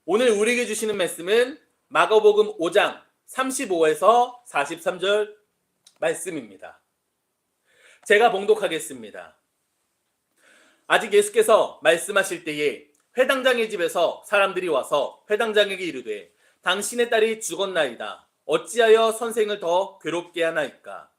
오늘 우리에게 주시는 말씀은 마가복음 5장 35에서 43절 말씀입니다. 제가 봉독하겠습니다. 아직 예수께서 말씀하실 때에 회당장의 집에서 사람들이 와서 회당장에게 이르되 당신의 딸이 죽었나이다. 어찌하여 선생을 더 괴롭게 하나이까?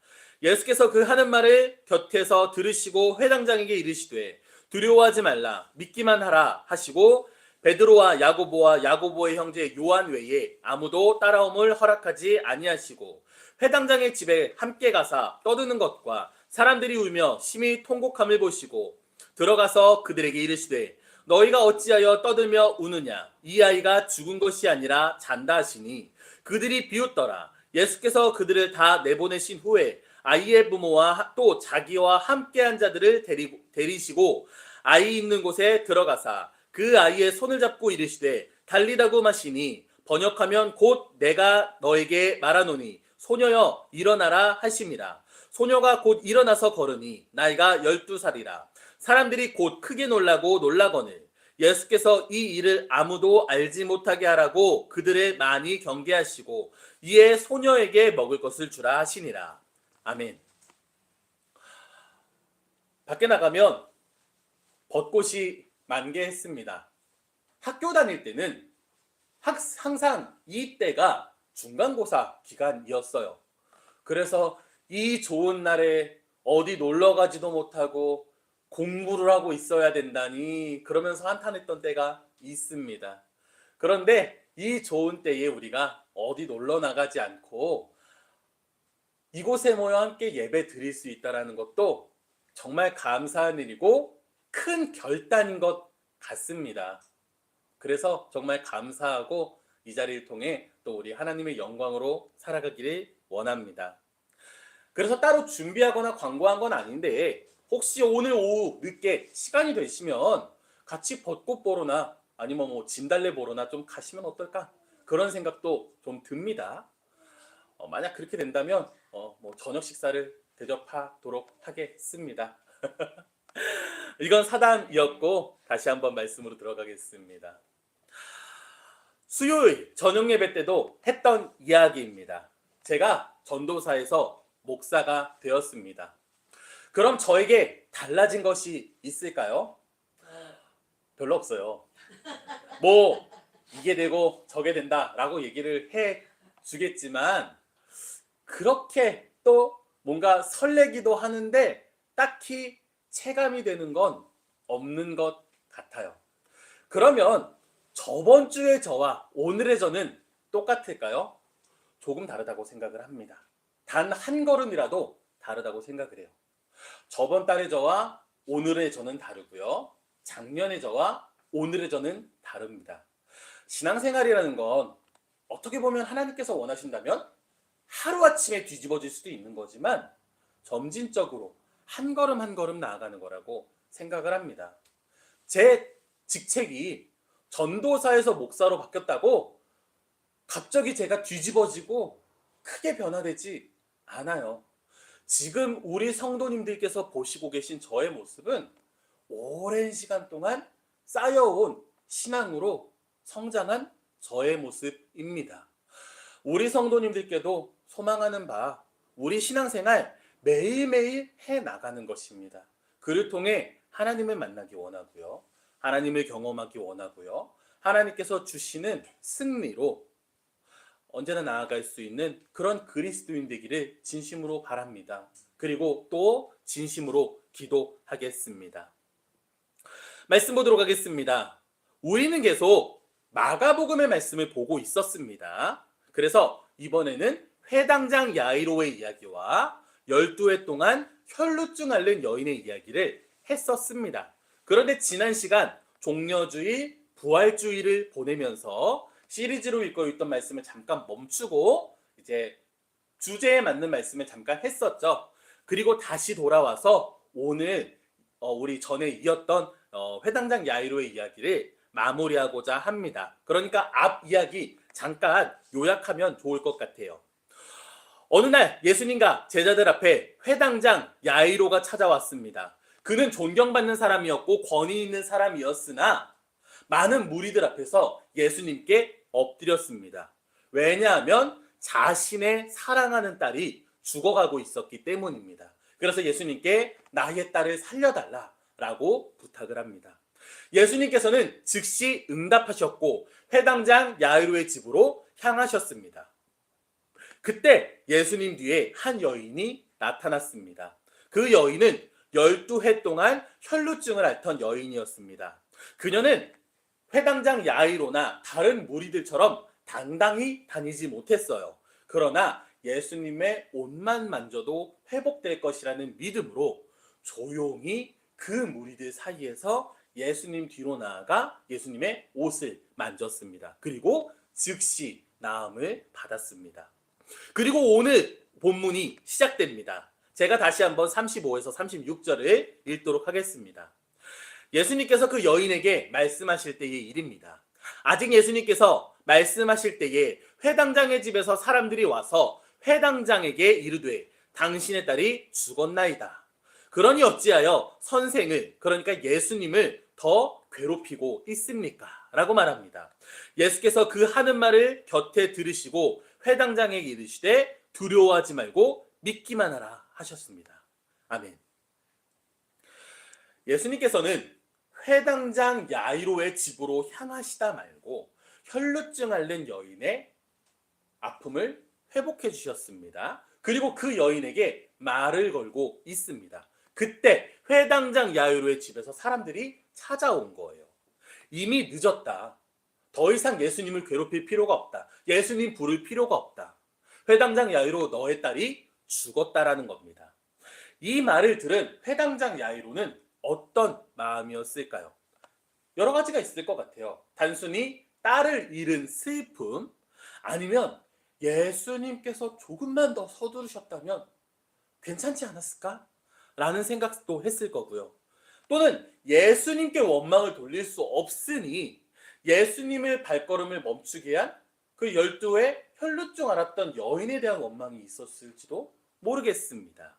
예수께서 그 하는 말을 곁에서 들으시고 회당장에게 이르시되 두려워하지 말라 믿기만 하라 하시고 베드로와 야고보의 형제 요한 외에 아무도 따라옴을 허락하지 아니하시고 회당장의 집에 함께 가사 떠드는 것과 사람들이 울며 심히 통곡함을 보시고 들어가서 그들에게 이르시되 너희가 어찌하여 떠들며 우느냐? 이 아이가 죽은 것이 아니라 잔다 하시니 그들이 비웃더라. 예수께서 그들을 다 내보내신 후에 아이의 부모와 또 자기와 함께한 자들을 데리시고 아이 있는 곳에 들어가사 그 아이의 손을 잡고 이르시되 달리다고 마시니 번역하면 곧 내가 너에게 말하노니 소녀여 일어나라 하심이라. 소녀가 곧 일어나서 걸으니 나이가 12살이라. 사람들이 곧 크게 놀라거늘 예수께서 이 일을 아무도 알지 못하게 하라고 그들을 많이 경계하시고 이에 소녀에게 먹을 것을 주라 하시니라. 아멘. 밖에 나가면 벚꽃이 만개했습니다. 학교 다닐 때는 항상 이때가 중간고사 기간이었어요. 그래서 이 좋은 날에 어디 놀러 가지도 못하고 공부를 하고 있어야 된다니 그러면서 한탄했던 때가 있습니다. 그런데 이 좋은 때에 우리가 어디 놀러 나가지 않고 이곳에 모여 함께 예배 드릴 수 있다는 것도 정말 감사한 일이고 큰 결단인 것 같습니다. 그래서 정말 감사하고 이 자리를 통해 또 우리 하나님의 영광으로 살아가기를 원합니다. 그래서 따로 준비하거나 광고한 건 아닌데 혹시 오늘 오후 늦게 시간이 되시면 같이 벚꽃 보러나 아니면 진달래 보러나 좀 가시면 어떨까? 그런 생각도 좀 듭니다. 만약 그렇게 된다면 저녁 식사를 대접하도록 하겠습니다. 이건 사담이었고 다시 한번 말씀으로 들어가겠습니다. 수요일 저녁 예배 때도 했던 이야기입니다. 제가 전도사에서 목사가 되었습니다. 그럼 저에게 달라진 것이 있을까요? 별로 없어요. 이게 되고 저게 된다라고 얘기를 해 주겠지만 그렇게 또 뭔가 설레기도 하는데 딱히 체감이 되는 건 없는 것 같아요. 그러면 저번 주의 저와 오늘의 저는 똑같을까요? 조금 다르다고 생각을 합니다. 단 한 걸음이라도 다르다고 생각을 해요. 저번 달의 저와 오늘의 저는 다르고요. 작년의 저와 오늘의 저는 다릅니다. 신앙생활이라는 건 어떻게 보면 하나님께서 원하신다면 하루아침에 뒤집어질 수도 있는 거지만 점진적으로 한 걸음 한 걸음 나아가는 거라고 생각을 합니다. 제 직책이 전도사에서 목사로 바뀌었다고 갑자기 제가 뒤집어지고 크게 변화되지 않아요. 지금 우리 성도님들께서 보시고 계신 저의 모습은 오랜 시간 동안 쌓여온 신앙으로 성장한 저의 모습입니다. 우리 성도님들께도 소망하는 바 우리 신앙생활 매일매일 해나가는 것입니다. 그를 통해 하나님을 만나기 원하고요. 하나님을 경험하기 원하고요. 하나님께서 주시는 승리로 언제나 나아갈 수 있는 그런 그리스도인 되기를 진심으로 바랍니다. 그리고 또 진심으로 기도하겠습니다. 말씀 보도록 하겠습니다. 우리는 계속 마가복음의 말씀을 보고 있었습니다. 그래서 이번에는 회당장 야이로의 이야기와 12회 동안 혈루증 앓는 여인의 이야기를 했었습니다. 그런데 지난 시간 종려주의, 부활주의를 보내면서 시리즈로 읽고 있던 말씀을 잠깐 멈추고 이제 주제에 맞는 말씀을 잠깐 했었죠. 그리고 다시 돌아와서 오늘 우리 전에 이었던 회당장 야이로의 이야기를 마무리하고자 합니다. 그러니까 앞 이야기 잠깐 요약하면 좋을 것 같아요. 어느 날 예수님과 제자들 앞에 회당장 야이로가 찾아왔습니다. 그는 존경받는 사람이었고 권위 있는 사람이었으나 많은 무리들 앞에서 예수님께 엎드렸습니다. 왜냐하면 자신의 사랑하는 딸이 죽어가고 있었기 때문입니다. 그래서 예수님께 나의 딸을 살려달라라고 부탁을 합니다. 예수님께서는 즉시 응답하셨고 회당장 야이로의 집으로 향하셨습니다. 그때 예수님 뒤에 한 여인이 나타났습니다. 그 여인은 12해 동안 혈루증을 앓던 여인이었습니다. 그녀는 회당장 야이로나 다른 무리들처럼 당당히 다니지 못했어요. 그러나 예수님의 옷만 만져도 회복될 것이라는 믿음으로 조용히 그 무리들 사이에서 예수님 뒤로 나아가 예수님의 옷을 만졌습니다. 그리고 즉시 나음을 받았습니다. 그리고 오늘 본문이 시작됩니다. 제가 다시 한번 35에서 36절을 읽도록 하겠습니다. 예수님께서 그 여인에게 말씀하실 때의 일입니다. 아직 예수님께서 말씀하실 때에 회당장의 집에서 사람들이 와서 회당장에게 이르되 당신의 딸이 죽었나이다. 그러니 어찌하여 선생을, 그러니까 예수님을 더 괴롭히고 있습니까? 라고 말합니다. 예수께서 그 하는 말을 곁에 들으시고 회당장에게 이르시되 두려워하지 말고 믿기만 하라 하셨습니다. 아멘. 예수님께서는 회당장 야이로의 집으로 향하시다 말고 혈루증 앓는 여인의 아픔을 회복해 주셨습니다. 그리고 그 여인에게 말을 걸고 있습니다. 그때 회당장 야이로의 집에서 사람들이 찾아온 거예요. 이미 늦었다. 더 이상 예수님을 괴롭힐 필요가 없다. 예수님 부를 필요가 없다. 회당장 야이로 너의 딸이 죽었다라는 겁니다. 이 말을 들은 회당장 야이로는 어떤 마음이었을까요? 여러 가지가 있을 것 같아요. 단순히 딸을 잃은 슬픔, 아니면 예수님께서 조금만 더 서두르셨다면 괜찮지 않았을까? 라는 생각도 했을 거고요. 또는 예수님께 원망을 돌릴 수 없으니 예수님의 발걸음을 멈추게 한 그 12의 혈루증 앓았던 여인에 대한 원망이 있었을지도 모르겠습니다.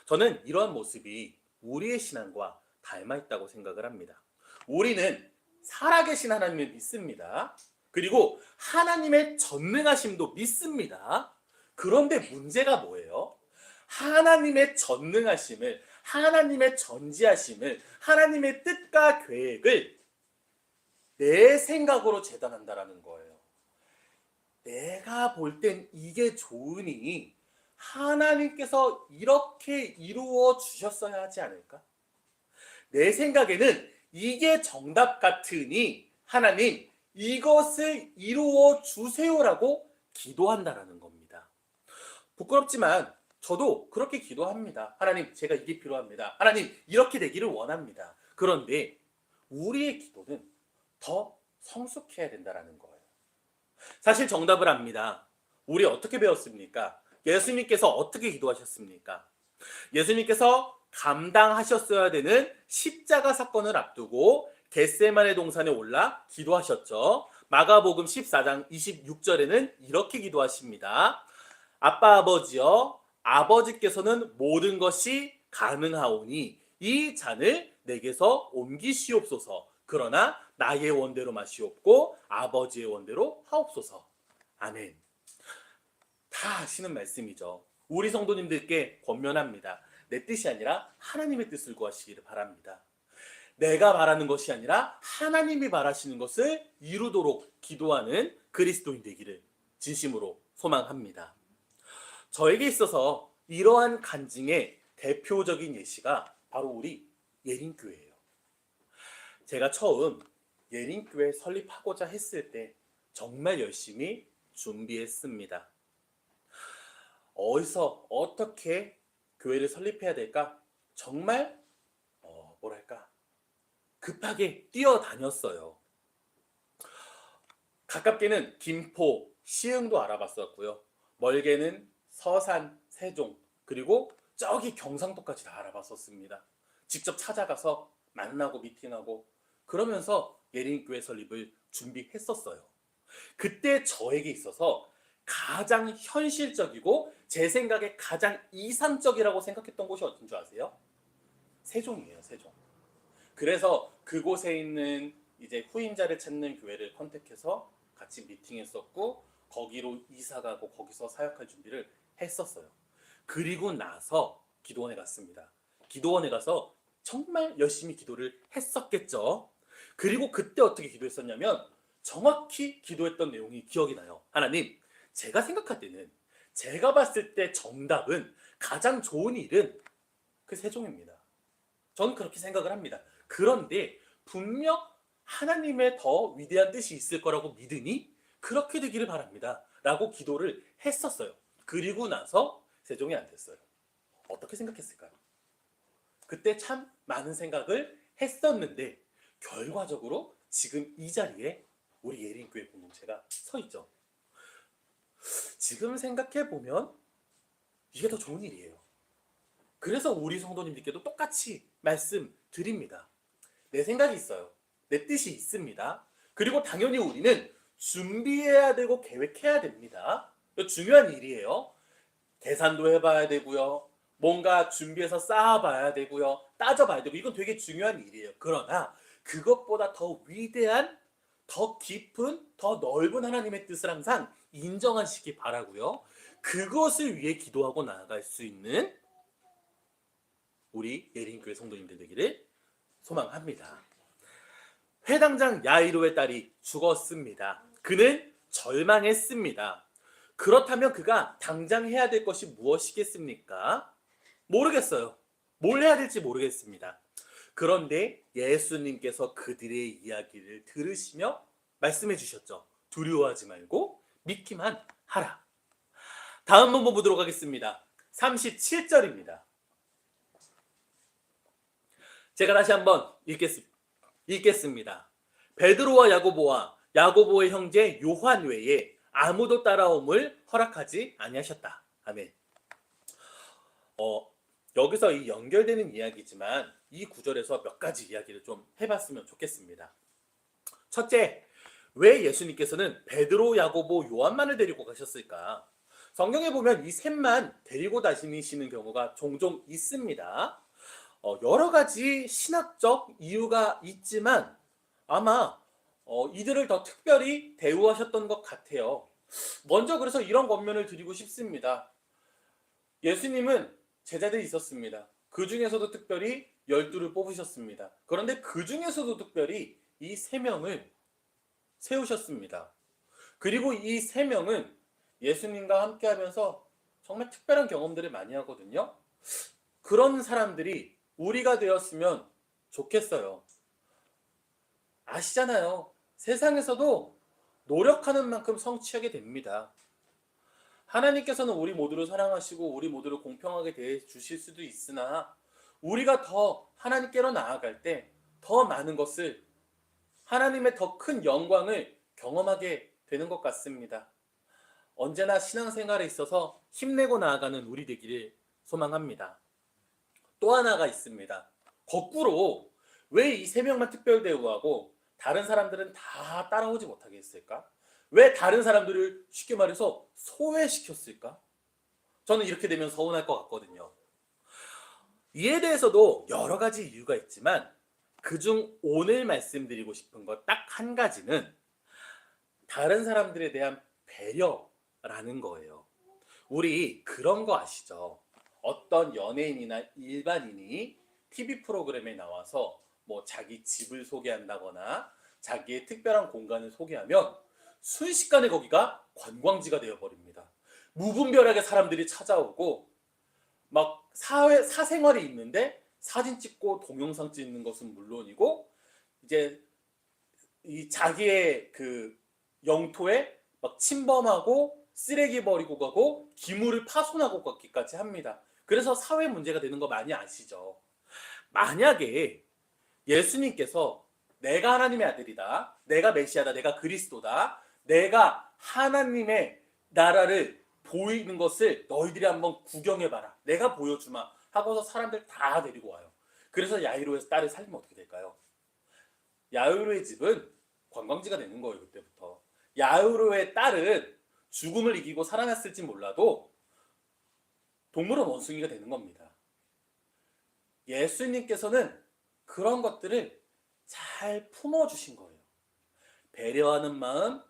저는 이러한 모습이 우리의 신앙과 닮아 있다고 생각을 합니다. 우리는 살아계신 하나님을 믿습니다. 그리고 하나님의 전능하심도 믿습니다. 그런데 문제가 뭐예요? 하나님의 전능하심을, 하나님의 전지하심을, 하나님의 뜻과 계획을 내 생각으로 재단한다라는 거예요. 내가 볼 땐 이게 좋으니 하나님께서 이렇게 이루어 주셨어야 하지 않을까? 내 생각에는 이게 정답 같으니 하나님 이것을 이루어 주세요라고 기도한다라는 겁니다. 부끄럽지만 저도 그렇게 기도합니다. 하나님, 제가 이게 필요합니다. 하나님, 이렇게 되기를 원합니다. 그런데 우리의 기도는 더 성숙해야 된다는 거예요. 사실 정답을 압니다. 우리 어떻게 배웠습니까? 예수님께서 어떻게 기도하셨습니까? 예수님께서 감당하셨어야 되는 십자가 사건을 앞두고 겟세마네 동산에 올라 기도하셨죠. 마가복음 14장 26절에는 이렇게 기도하십니다. 아빠 아버지여, 아버지께서는 모든 것이 가능하오니 이 잔을 내게서 옮기시옵소서. 그러나 나의 원대로 마시옵고 아버지의 원대로 하옵소서. 아멘. 다 아시는 말씀이죠. 우리 성도님들께 권면합니다. 내 뜻이 아니라 하나님의 뜻을 구하시기를 바랍니다. 내가 바라는 것이 아니라 하나님이 바라시는 것을 이루도록 기도하는 그리스도인 되기를 진심으로 소망합니다. 저에게 있어서 이러한 간증의 대표적인 예시가 바로 우리 예린교회예요. 제가 처음 예린교회 설립하고자 했을 때 정말 열심히 준비했습니다. 어디서 어떻게 교회를 설립해야 될까? 정말 급하게 뛰어다녔어요. 가깝게는 김포, 시흥도 알아봤었고요. 멀게는 서산, 세종, 그리고 저기 경상도까지 다 알아봤었습니다. 직접 찾아가서 만나고 미팅하고 그러면서 예린교회 설립을 준비했었어요. 그때 저에게 있어서 가장 현실적이고 제 생각에 가장 이상적이라고 생각했던 곳이 어딘 줄 아세요? 세종이에요, 세종. 그래서 그곳에 있는 이제 후임자를 찾는 교회를 컨택해서 같이 미팅했었고 거기로 이사 가고 거기서 사역할 준비를 했었어요. 그리고 나서 기도원에 갔습니다. 기도원에 가서 정말 열심히 기도를 했었겠죠. 그리고 그때 어떻게 기도했었냐면 정확히 기도했던 내용이 기억이 나요. 하나님, 제가 생각할 때는 제가 봤을 때 정답은 가장 좋은 일은 그 세종입니다. 저는 그렇게 생각을 합니다. 그런데 분명 하나님의 더 위대한 뜻이 있을 거라고 믿으니 그렇게 되기를 바랍니다. 라고 기도를 했었어요. 그리고 나서 세종이 안 됐어요. 어떻게 생각했을까요? 그때 참 많은 생각을 했었는데 결과적으로 지금 이 자리에 우리 예린교회 공동체가 서 있죠. 지금 생각해보면 이게 더 좋은 일이에요. 그래서 우리 성도님들께도 똑같이 말씀드립니다. 내 생각이 있어요. 내 뜻이 있습니다. 그리고 당연히 우리는 준비해야 되고 계획해야 됩니다. 이거 중요한 일이에요. 계산도 해봐야 되고요. 뭔가 준비해서 쌓아봐야 되고요. 따져봐야 되고 이건 되게 중요한 일이에요. 그러나 그것보다 더 위대한, 더 깊은, 더 넓은 하나님의 뜻을 항상 인정하시기 바라고요. 그것을 위해 기도하고 나아갈 수 있는 우리 예린교회 성도님들 되기를 소망합니다. 회당장 야이로의 딸이 죽었습니다. 그는 절망했습니다. 그렇다면 그가 당장 해야 될 것이 무엇이겠습니까? 모르겠어요. 뭘 해야 될지 모르겠습니다. 그런데 예수님께서 그들의 이야기를 들으시며 말씀해 주셨죠. 두려워하지 말고 믿기만 하라. 다음 본문 보도록 하겠습니다. 37절입니다. 제가 다시 한번 읽겠습니다. 베드로와 야고보의 형제 요한 외에 아무도 따라옴을 허락하지 아니하셨다. 아멘. 여기서 이 연결되는 이야기지만 이 구절에서 몇 가지 이야기를 좀 해봤으면 좋겠습니다. 첫째, 왜 예수님께서는 베드로, 야고보, 요한만을 데리고 가셨을까? 성경에 보면 이 셋만 데리고 다니시는 경우가 종종 있습니다. 여러 가지 신학적 이유가 있지만 아마 이들을 더 특별히 대우하셨던 것 같아요. 먼저 그래서 이런 권면을 드리고 싶습니다. 예수님은 제자들이 있었습니다. 그 중에서도 특별히 12를 뽑으셨습니다. 그런데 그 중에서도 특별히 이 3명을 세우셨습니다. 그리고 이 3명은 예수님과 함께 하면서 정말 특별한 경험들을 많이 하거든요. 그런 사람들이 우리가 되었으면 좋겠어요. 아시잖아요. 세상에서도 노력하는 만큼 성취하게 됩니다. 하나님께서는 우리 모두를 사랑하시고 우리 모두를 공평하게 대해 주실 수도 있으나 우리가 더 하나님께로 나아갈 때 더 많은 것을 하나님의 더 큰 영광을 경험하게 되는 것 같습니다. 언제나 신앙생활에 있어서 힘내고 나아가는 우리 되기를 소망합니다. 또 하나가 있습니다. 거꾸로 왜 이 3명만 특별 대우하고 다른 사람들은 다 따라오지 못하게 했을까? 왜 다른 사람들을 쉽게 말해서 소외시켰을까? 저는 이렇게 되면 서운할 것 같거든요. 이에 대해서도 여러 가지 이유가 있지만 그중 오늘 말씀드리고 싶은 것 딱 한 가지는 다른 사람들에 대한 배려라는 거예요. 우리 그런 거 아시죠? 어떤 연예인이나 일반인이 TV 프로그램에 나와서 뭐 자기 집을 소개한다거나 자기의 특별한 공간을 소개하면 순식간에 거기가 관광지가 되어버립니다. 무분별하게 사람들이 찾아오고 막 사생활이 있는데 사진 찍고 동영상 찍는 것은 물론이고 이제 이 자기의 그 영토에 막 침범하고 쓰레기 버리고 가고 기물을 파손하고 가기까지 합니다. 그래서 사회 문제가 되는 거 많이 아시죠? 만약에 예수님께서 내가 하나님의 아들이다, 내가 메시아다, 내가 그리스도다, 내가 하나님의 나라를 보이는 것을 너희들이 한번 구경해봐라, 내가 보여주마 하고서 사람들 다 데리고 와요. 그래서 야이로의 딸을 살리면 어떻게 될까요? 야이로의 집은 관광지가 되는 거예요. 그때부터 야이로의 딸은 죽음을 이기고 살아났을지 몰라도 동물원 원숭이가 되는 겁니다. 예수님께서는 그런 것들을 잘 품어주신 거예요. 배려하는 마음,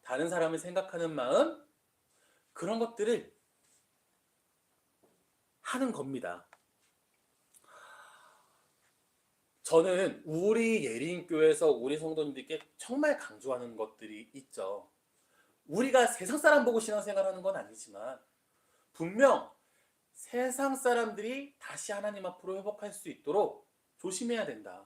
다른 사람을 생각하는 마음, 그런 것들을 하는 겁니다. 저는 우리 예린교회에서 우리 성도님들께 정말 강조하는 것들이 있죠. 우리가 세상 사람 보고 신앙생활하는 건 아니지만 분명 세상 사람들이 다시 하나님 앞으로 회복할 수 있도록 조심해야 된다.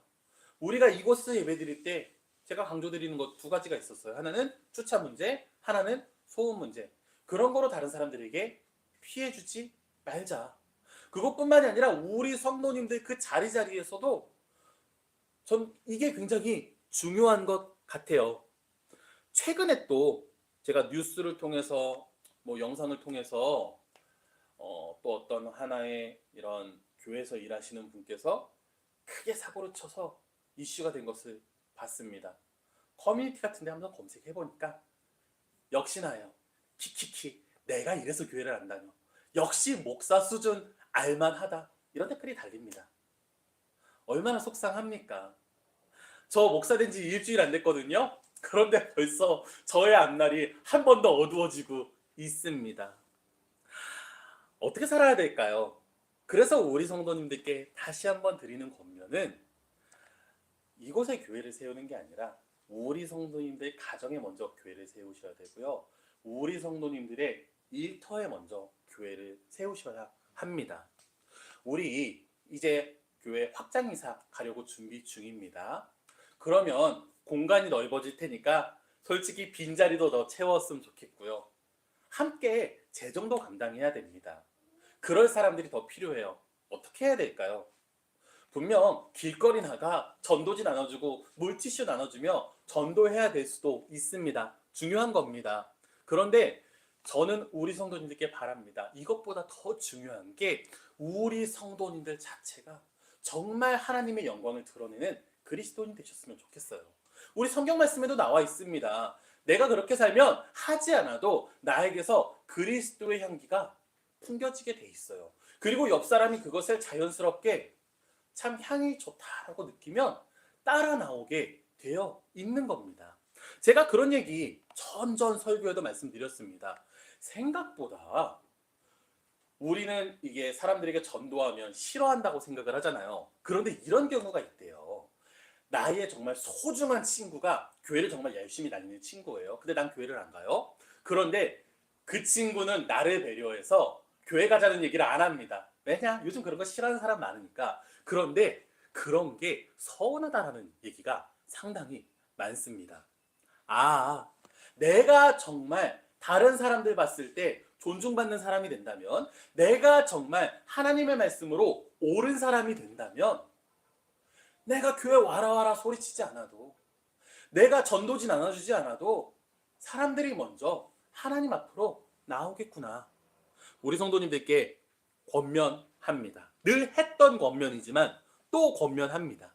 우리가 이곳에서 예배드릴 때 제가 강조드리는 것 두 가지가 있었어요. 하나는 주차 문제, 하나는 소음 문제. 그런 거로 다른 사람들에게 피해주지 말자. 그것뿐만이 아니라 우리 성도님들 그 자리자리에서도 전 이게 굉장히 중요한 것 같아요. 최근에 또 제가 뉴스를 통해서 영상을 통해서 또 어떤 하나의 이런 교회에서 일하시는 분께서 크게 사고를 쳐서 이슈가 된 것을 봤습니다. 커뮤니티 같은 데 한번 검색해 보니까 역시나요. 키키키 내가 이래서 교회를 안 다녀. 역시 목사 수준 알만하다. 이런 댓글이 달립니다. 얼마나 속상합니까? 저 목사 된 지 일주일 안 됐거든요. 그런데 벌써 저의 앞날이 한 번 더 어두워지고 있습니다. 어떻게 살아야 될까요? 그래서 우리 성도님들께 다시 한번 드리는 권면은 이곳에 교회를 세우는 게 아니라 우리 성도님들 가정에 먼저 교회를 세우셔야 되고요. 우리 성도님들의 일터에 먼저 교회를 세우셔야 합니다. 우리 이제 교회 확장 이사 가려고 준비 중입니다. 그러면 공간이 넓어질 테니까 솔직히 빈자리도 더 채웠으면 좋겠고요. 함께 재정도 감당해야 됩니다. 그럴 사람들이 더 필요해요. 어떻게 해야 될까요? 분명 길거리 나가 전도지 나눠주고 물티슈 나눠주며 전도해야 될 수도 있습니다. 중요한 겁니다. 그런데 저는 우리 성도님들께 바랍니다. 이것보다 더 중요한 게 우리 성도님들 자체가 정말 하나님의 영광을 드러내는 그리스도인 되셨으면 좋겠어요. 우리 성경 말씀에도 나와 있습니다. 내가 그렇게 살면 하지 않아도 나에게서 그리스도의 향기가 풍겨지게 돼 있어요. 그리고 옆 사람이 그것을 자연스럽게 참 향이 좋다라고 느끼면 따라 나오게 되어 있는 겁니다. 제가 그런 얘기 전전 설교에도 말씀드렸습니다. 생각보다 우리는 이게 사람들에게 전도하면 싫어한다고 생각을 하잖아요. 그런데 이런 경우가 있대요. 나의 정말 소중한 친구가 교회를 정말 열심히 다니는 친구예요. 근데 난 교회를 안 가요. 그런데 그 친구는 나를 배려해서 교회 가자는 얘기를 안 합니다. 왜냐? 요즘 그런 거 싫어하는 사람 많으니까. 그런데 그런 게 서운하다라는 얘기가 상당히 많습니다. 아, 내가 정말 다른 사람들 봤을 때 존중받는 사람이 된다면, 내가 정말 하나님의 말씀으로 옳은 사람이 된다면, 내가 교회 와라 와라 소리치지 않아도, 내가 전도지 나눠주지 않아도 사람들이 먼저 하나님 앞으로 나오겠구나. 우리 성도님들께 권면합니다. 늘 했던 권면이지만 또 권면합니다.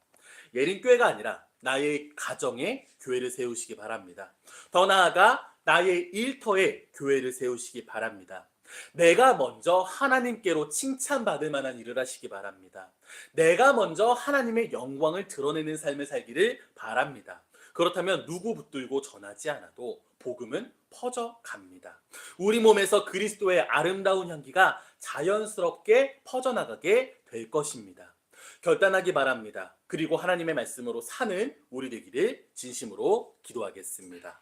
예린교회가 아니라 나의 가정에 교회를 세우시기 바랍니다. 더 나아가 나의 일터에 교회를 세우시기 바랍니다. 내가 먼저 하나님께로 칭찬받을 만한 일을 하시기 바랍니다. 내가 먼저 하나님의 영광을 드러내는 삶을 살기를 바랍니다. 그렇다면 누구 붙들고 전하지 않아도 복음은 퍼져갑니다. 우리 몸에서 그리스도의 아름다운 향기가 자연스럽게 퍼져나가게 될 것입니다. 결단하기 바랍니다. 그리고 하나님의 말씀으로 사는 우리 되기를 진심으로 기도하겠습니다.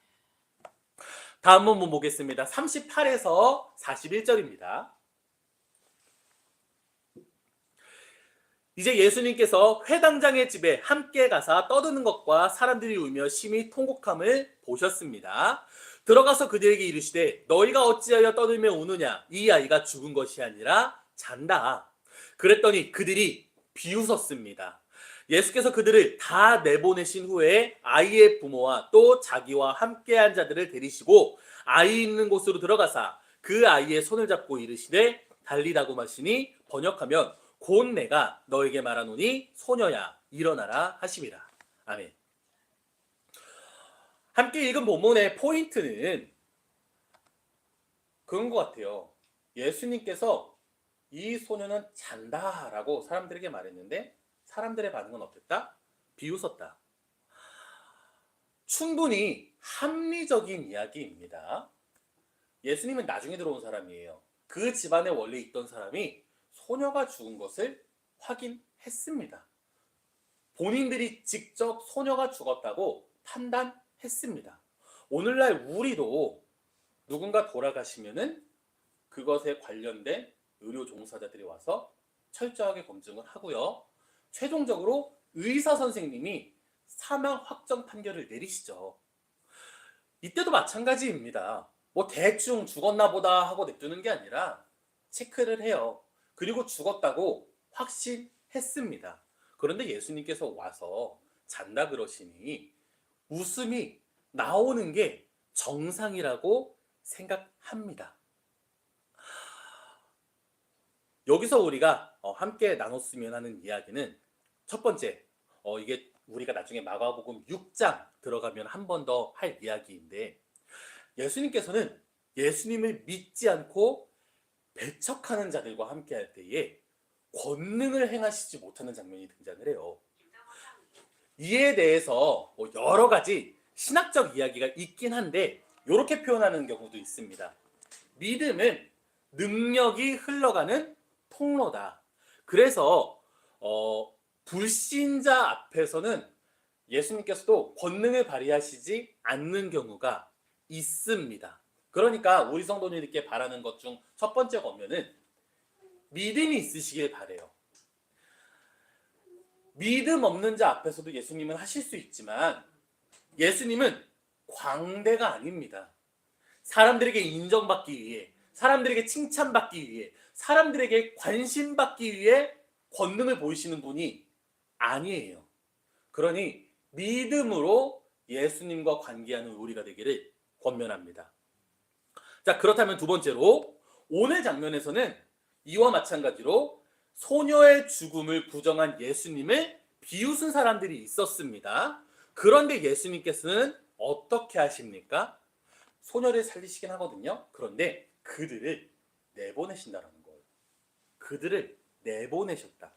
다음 본문 보겠습니다. 38에서 41절입니다. 이제 예수님께서 회당장의 집에 함께 가사 떠드는 것과 사람들이 울며 심히 통곡함을 보셨습니다. 들어가서 그들에게 이르시되 너희가 어찌하여 떠들며 우느냐? 이 아이가 죽은 것이 아니라 잔다. 그랬더니 그들이 비웃었습니다. 예수께서 그들을 다 내보내신 후에 아이의 부모와 또 자기와 함께한 자들을 데리시고 아이 있는 곳으로 들어가사 그 아이의 손을 잡고 이르시되 달리다고 마시니 번역하면 곧 내가 너에게 말하노니 소녀야 일어나라 하심이라. 아멘. 함께 읽은 본문의 포인트는 그런 것 같아요. 예수님께서 이 소녀는 잔다라고 사람들에게 말했는데 사람들의 반응은 어땠다? 비웃었다. 충분히 합리적인 이야기입니다. 예수님은 나중에 들어온 사람이에요. 그 집안에 원래 있던 사람이 소녀가 죽은 것을 확인했습니다. 본인들이 직접 소녀가 죽었다고 판단했습니다. 오늘날 우리도 누군가 돌아가시면은 그것에 관련된 의료 종사자들이 와서 철저하게 검증을 하고요. 최종적으로 의사 선생님이 사망 확정 판결을 내리시죠. 이때도 마찬가지입니다. 뭐 대충 죽었나 보다 하고 냅두는 게 아니라 체크를 해요. 그리고 죽었다고 확신했습니다. 그런데 예수님께서 와서 잔다 그러시니 웃음이 나오는 게 정상이라고 생각합니다. 여기서 우리가 함께 나눴으면 하는 이야기는 첫 번째, 이게 우리가 나중에 마가복음 6장 들어가면 한 번 더 할 이야기인데, 예수님께서는 예수님을 믿지 않고 배척하는 자들과 함께 할 때에 권능을 행하시지 못하는 장면이 등장을 해요. 이에 대해서 여러 가지 신학적 이야기가 있긴 한데 이렇게 표현하는 경우도 있습니다. 믿음은 능력이 흘러가는 통로다. 그래서 불신자 앞에서는 예수님께서도 권능을 발휘하시지 않는 경우가 있습니다. 그러니까 우리 성도님들께 바라는 것 중 첫 번째 거면은 믿음이 있으시길 바래요. 믿음 없는 자 앞에서도 예수님은 하실 수 있지만 예수님은 광대가 아닙니다. 사람들에게 인정받기 위해, 사람들에게 칭찬받기 위해, 사람들에게 관심받기 위해 권능을 보이시는 분이 아니에요. 그러니 믿음으로 예수님과 관계하는 우리가 되기를 권면합니다. 자, 그렇다면 두 번째로 오늘 장면에서는 이와 마찬가지로 소녀의 죽음을 부정한 예수님을 비웃은 사람들이 있었습니다. 그런데 예수님께서는 어떻게 하십니까? 소녀를 살리시긴 하거든요. 그런데 그들을 내보내신다는 거예요. 그들을 내보내셨다.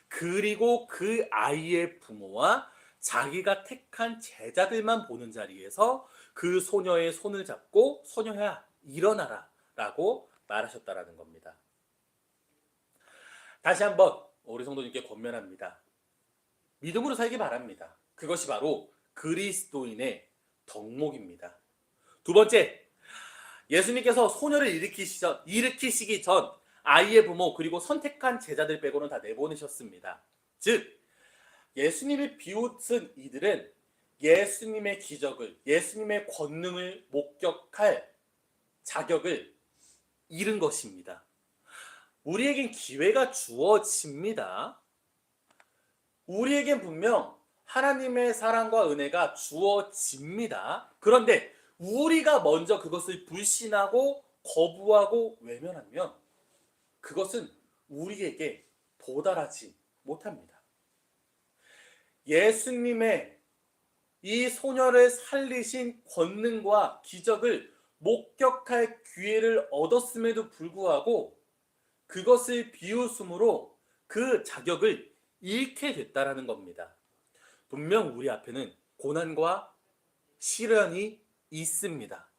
그리고 그 아이의 부모와 자기가 택한 제자들만 보는 자리에서 그 소녀의 손을 잡고 소녀야 일어나라 라고 말하셨다라는 겁니다. 다시 한번 우리 성도님께 권면합니다. 믿음으로 살기 바랍니다. 그것이 바로 그리스도인의 덕목입니다. 두 번째, 예수님께서 소녀를 일으키시기 전 아이의 부모 그리고 선택한 제자들 빼고는 다 내보내셨습니다. 즉 예수님을 비웃은 이들은 예수님의 기적을, 예수님의 권능을 목격할 자격을 잃은 것입니다. 우리에겐 기회가 주어집니다. 우리에겐 분명 하나님의 사랑과 은혜가 주어집니다. 그런데 우리가 먼저 그것을 불신하고 거부하고 외면하면 그것은 우리에게 도달하지 못합니다. 예수님의 이 소녀를 살리신 권능과 기적을 목격할 기회를 얻었음에도 불구하고 그것을 비웃음으로 그 자격을 잃게 됐다라는 겁니다. 분명 우리 앞에는 고난과 시련이 있습니다.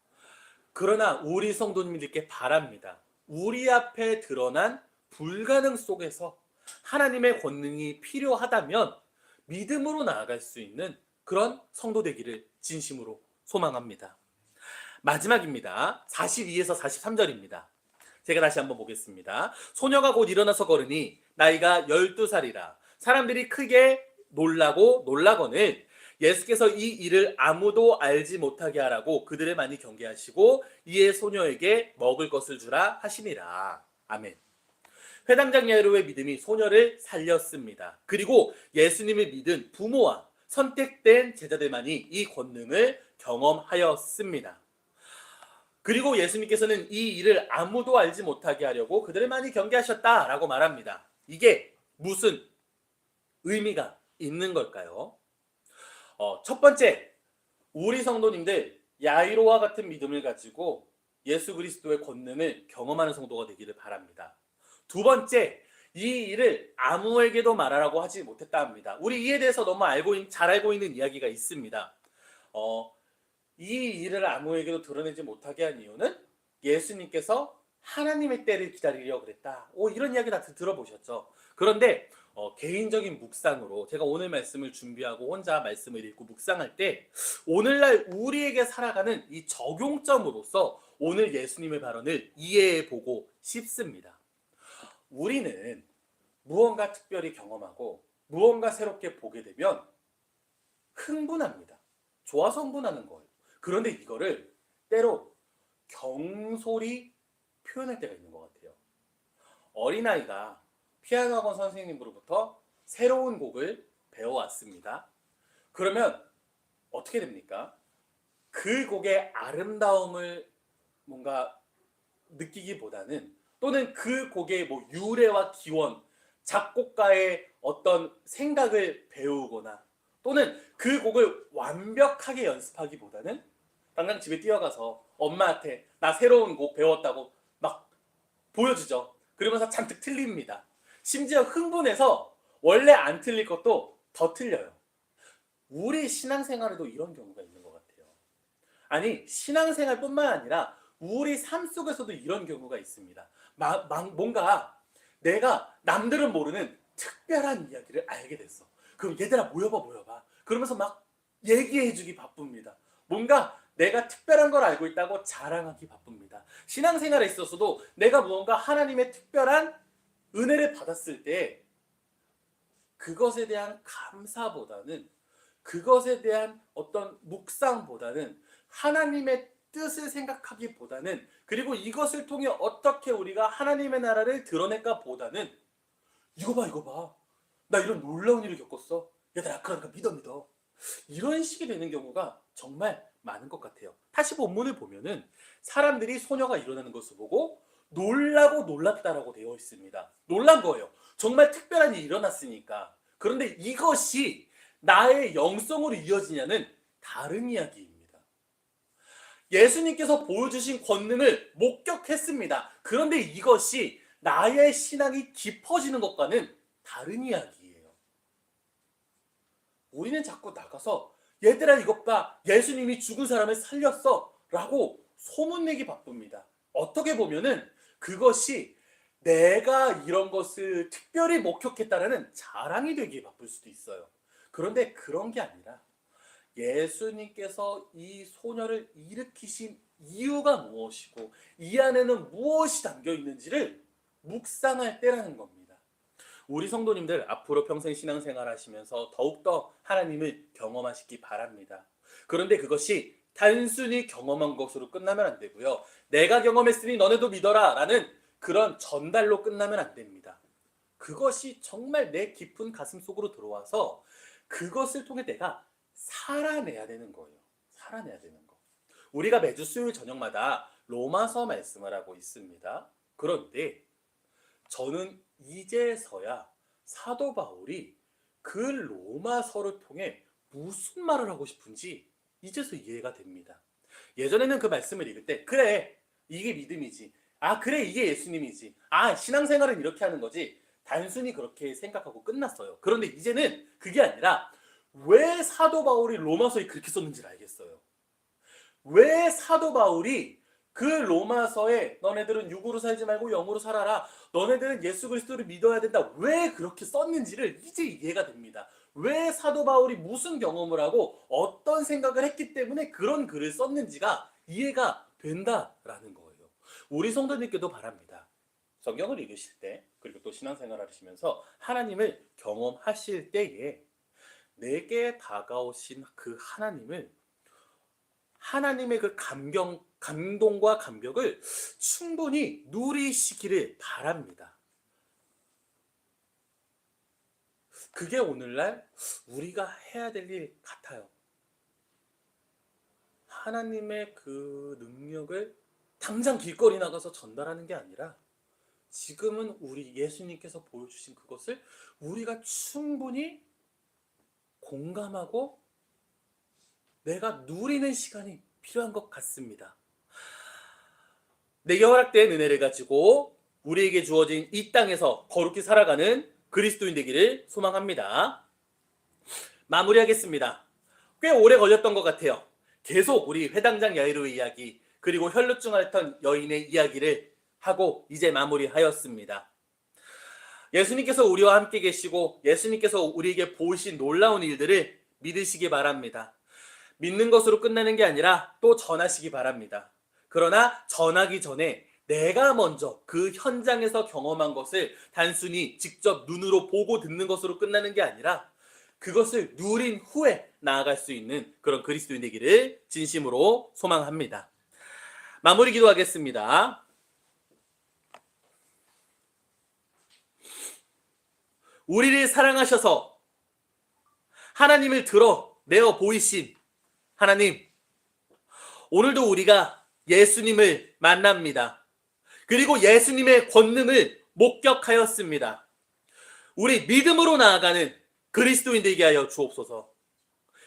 그러나 우리 성도님들께 바랍니다. 우리 앞에 드러난 불가능 속에서 하나님의 권능이 필요하다면 믿음으로 나아갈 수 있는 그런 성도 되기를 진심으로 소망합니다. 마지막입니다. 42에서 43절입니다. 제가 다시 한번 보겠습니다. 소녀가 곧 일어나서 걸으니 나이가 12살이라 사람들이 크게 놀라거늘 예수께서 이 일을 아무도 알지 못하게 하라고 그들을 많이 경계하시고 이에 소녀에게 먹을 것을 주라 하시니라. 아멘. 회당장 야이로의 믿음이 소녀를 살렸습니다. 그리고 예수님을 믿은 부모와 선택된 제자들만이 이 권능을 경험하였습니다. 그리고 예수님께서는 이 일을 아무도 알지 못하게 하려고 그들을 많이 경계하셨다라고 말합니다. 이게 무슨 의미가 있는 걸까요? 첫 번째, 우리 성도님들 야이로와 같은 믿음을 가지고 예수 그리스도의 권능을 경험하는 성도가 되기를 바랍니다. 두 번째, 이 일을 아무에게도 말하라고 하지 못했다 합니다. 우리 이에 대해서 너무 잘 알고 있는 이야기가 있습니다. 이 일을 아무에게도 드러내지 못하게 한 이유는 예수님께서 하나님의 때를 기다리려고 그랬다. 이런 이야기 다 들어보셨죠? 그런데 개인적인 묵상으로 제가 오늘 말씀을 준비하고 혼자 말씀을 읽고 묵상할 때 오늘날 우리에게 살아가는 이 적용점으로서 오늘 예수님의 발언을 이해해 보고 싶습니다. 우리는 무언가 특별히 경험하고 무언가 새롭게 보게 되면 흥분합니다. 좋아서 흥분하는 거예요. 그런데 이거를 때로 경솔히 표현할 때가 있는 것 같아요. 어린아이가 피아노 학원 선생님으로부터 새로운 곡을 배워왔습니다. 그러면 어떻게 됩니까? 그 곡의 아름다움을 뭔가 느끼기보다는 또는 그 곡의 유래와 기원, 작곡가의 어떤 생각을 배우거나 또는 그 곡을 완벽하게 연습하기보다는 당장 집에 뛰어가서 엄마한테 나 새로운 곡 배웠다고 막 보여주죠. 그러면서 잔뜩 틀립니다. 심지어 흥분해서 원래 안 틀릴 것도 더 틀려요. 우리 신앙생활에도 이런 경우가 있는 것 같아요. 아니, 신앙생활뿐만 아니라 우리 삶 속에서도 이런 경우가 있습니다. 뭔가 내가 남들은 모르는 특별한 이야기를 알게 됐어. 그럼 얘들아 모여봐. 그러면서 막 얘기해주기 바쁩니다. 뭔가 내가 특별한 걸 알고 있다고 자랑하기 바쁩니다. 신앙생활에 있어서도 내가 무언가 하나님의 특별한 은혜를 받았을 때 그것에 대한 감사보다는 그것에 대한 어떤 묵상보다는 하나님의 뜻을 생각하기보다는 그리고 이것을 통해 어떻게 우리가 하나님의 나라를 드러낼까 보다는 이거 봐. 나 이런 놀라운 일을 겪었어. 얘들아 그러니까 믿어. 이런 식이 되는 경우가 정말 많은 것 같아요. 다시 본문을 보면은 사람들이 소녀가 일어나는 것을 보고 놀라고 놀랐다라고 되어 있습니다. 놀란 거예요. 정말 특별한 일이 일어났으니까. 그런데 이것이 나의 영성으로 이어지냐는 다른 이야기입니다. 예수님께서 보여주신 권능을 목격했습니다. 그런데 이것이 나의 신앙이 깊어지는 것과는 다른 이야기예요. 우리는 자꾸 나가서 얘들아 이것 봐, 예수님이 죽은 사람을 살렸어 라고 소문내기 바쁩니다. 어떻게 보면은 그것이 내가 이런 것을 특별히 목격했다라는 자랑이 되기에 바쁠 수도 있어요. 그런데 그런 게 아니라 예수님께서 이 소녀를 일으키신 이유가 무엇이고 이 안에는 무엇이 담겨 있는지를 묵상할 때라는 겁니다. 우리 성도님들 앞으로 평생 신앙생활 하시면서 더욱더 하나님을 경험하시기 바랍니다. 그런데 그것이 단순히 경험한 것으로 끝나면 안 되고요. 내가 경험했으니 너네도 믿어라 라는 그런 전달로 끝나면 안 됩니다. 그것이 정말 내 깊은 가슴 속으로 들어와서 그것을 통해 내가 살아내야 되는 거예요. 살아내야 되는 거. 우리가 매주 수요일 저녁마다 로마서 말씀을 하고 있습니다. 그런데 저는 이제서야 사도 바울이 그 로마서를 통해 무슨 말을 하고 싶은지 이제서 이해가 됩니다. 예전에는 그 말씀을 읽을 때 그래 이게 믿음이지, 아 그래 이게 예수님이지, 아 신앙생활은 이렇게 하는 거지, 단순히 그렇게 생각하고 끝났어요. 그런데 이제는 그게 아니라 왜 사도 바울이 로마서에 그렇게 썼는지를 알겠어요. 왜 사도 바울이 그 로마서에 너네들은 육으로 살지 말고 영으로 살아라, 너네들은 예수 그리스도를 믿어야 된다, 왜 그렇게 썼는지를 이제 이해가 됩니다. 왜 사도 바울이 무슨 경험을 하고 어떤 생각을 했기 때문에 그런 글을 썼는지가 이해가 된다라는 거예요. 우리 성도님께도 바랍니다. 성경을 읽으실 때 그리고 또 신앙생활을 하시면서 하나님을 경험하실 때에 내게 다가오신 그 하나님의 그 감동과 감격을 충분히 누리시기를 바랍니다. 그게 오늘날 우리가 해야 될 일 같아요. 하나님의 그 능력을 당장 길거리 나가서 전달하는 게 아니라 지금은 우리 예수님께서 보여주신 그것을 우리가 충분히 공감하고 내가 누리는 시간이 필요한 것 같습니다. 내게 허락된 은혜를 가지고 우리에게 주어진 이 땅에서 거룩히 살아가는 그리스도인 되기를 소망합니다. 마무리하겠습니다. 꽤 오래 걸렸던 것 같아요. 계속 우리 회당장 야이로의 이야기, 그리고 혈루증 앓던 여인의 이야기를 하고 이제 마무리하였습니다. 예수님께서 우리와 함께 계시고 예수님께서 우리에게 보이신 놀라운 일들을 믿으시기 바랍니다. 믿는 것으로 끝나는 게 아니라 또 전하시기 바랍니다. 그러나 전하기 전에 내가 먼저 그 현장에서 경험한 것을 단순히 직접 눈으로 보고 듣는 것으로 끝나는 게 아니라 그것을 누린 후에 나아갈 수 있는 그런 그리스도인 되기를 진심으로 소망합니다. 마무리 기도하겠습니다. 우리를 사랑하셔서 하나님을 드러내어 보이신 하나님, 오늘도 우리가 예수님을 만납니다. 그리고 예수님의 권능을 목격하였습니다. 우리 믿음으로 나아가는 그리스도인 되게 하여 주옵소서.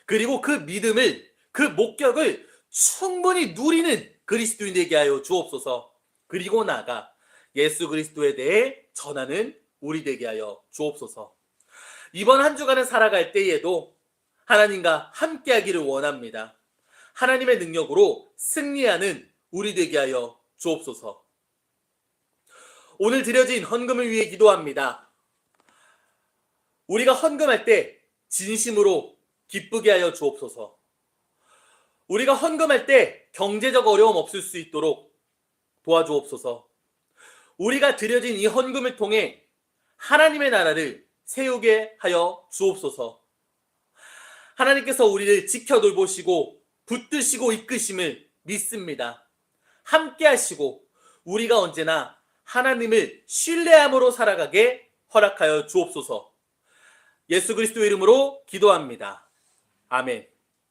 그리고 그 믿음을, 그 목격을 충분히 누리는 그리스도인 되게 하여 주옵소서. 그리고 나아가 예수 그리스도에 대해 전하는 우리 되게 하여 주옵소서. 이번 한 주간을 살아갈 때에도 하나님과 함께하기를 원합니다. 하나님의 능력으로 승리하는 우리 되게 하여 주옵소서. 오늘 드려진 헌금을 위해 기도합니다. 우리가 헌금할 때 진심으로 기쁘게 하여 주옵소서. 우리가 헌금할 때 경제적 어려움 없을 수 있도록 도와주옵소서. 우리가 드려진 이 헌금을 통해 하나님의 나라를 세우게 하여 주옵소서. 하나님께서 우리를 지켜 돌보시고 붙드시고 이끄심을 믿습니다. 함께 하시고 우리가 언제나 하나님을 신뢰함으로 살아가게 허락하여 주옵소서. 예수 그리스도 이름으로 기도합니다. 아멘.